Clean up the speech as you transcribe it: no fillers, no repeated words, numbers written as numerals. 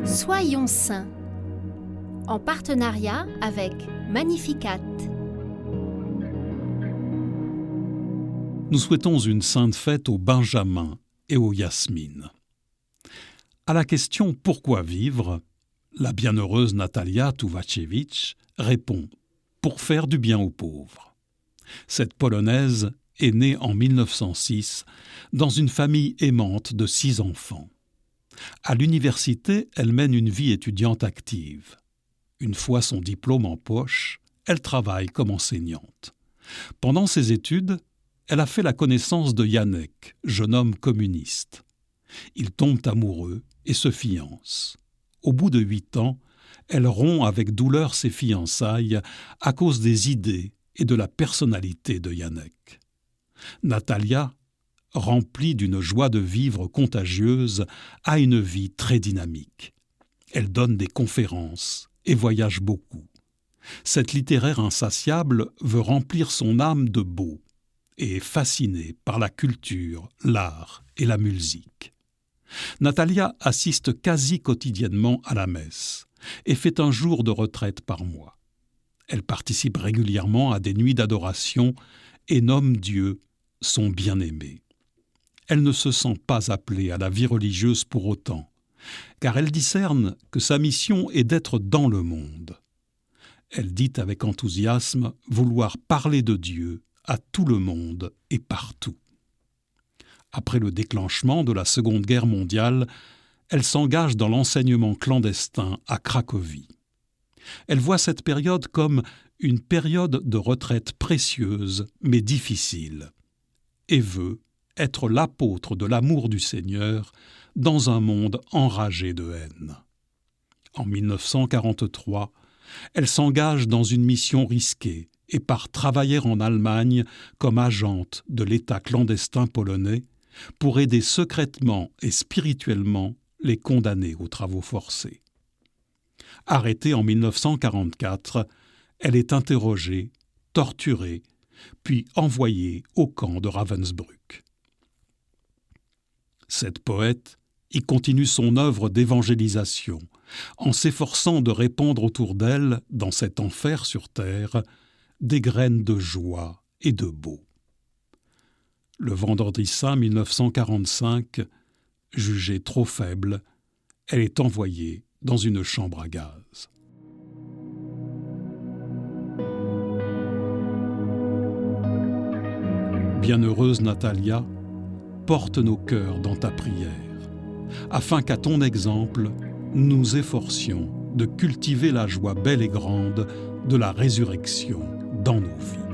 Soyons saints, en partenariat avec Magnificat. Nous souhaitons une sainte fête aux Benjamin et aux Yasmine. À la question « Pourquoi vivre ?», la bienheureuse Natalia Tuwachevich répond « Pour faire du bien aux pauvres ». Cette Polonaise est née en 1906 dans une famille aimante de 6 enfants. À l'université, elle mène une vie étudiante active. Une fois son diplôme en poche, elle travaille comme enseignante. Pendant ses études, elle a fait la connaissance de Janek, jeune homme communiste. Ils tombent amoureux et se fiancent. Au bout de 8 ans, elle rompt avec douleur ses fiançailles à cause des idées et de la personnalité de Janek. Natalia, remplie d'une joie de vivre contagieuse, a une vie très dynamique. Elle donne des conférences et voyage beaucoup. Cette littéraire insatiable veut remplir son âme de beau et est fascinée par la culture, l'art et la musique. Natalia assiste quasi quotidiennement à la messe et fait un jour de retraite par mois. Elle participe régulièrement à des nuits d'adoration et nomme Dieu son bien-aimé. Elle ne se sent pas appelée à la vie religieuse pour autant, car elle discerne que sa mission est d'être dans le monde. Elle dit avec enthousiasme vouloir parler de Dieu à tout le monde et partout. Après le déclenchement de la Seconde Guerre mondiale, elle s'engage dans l'enseignement clandestin à Cracovie. Elle voit cette période comme une période de retraite précieuse mais difficile et veut être l'apôtre de l'amour du Seigneur dans un monde enragé de haine. En 1943, elle s'engage dans une mission risquée et part travailler en Allemagne comme agente de l'État clandestin polonais pour aider secrètement et spirituellement les condamnés aux travaux forcés. Arrêtée en 1944, elle est interrogée, torturée, puis envoyée au camp de Ravensbrück. Cette poète y continue son œuvre d'évangélisation en s'efforçant de répandre autour d'elle, dans cet enfer sur terre, des graines de joie et de beau. Le Vendredi saint 1945, jugée trop faible, elle est envoyée dans une chambre à gaz. Bienheureuse Natalia, porte nos cœurs dans ta prière, afin qu'à ton exemple, nous nous efforcions de cultiver la joie belle et grande de la résurrection dans nos vies.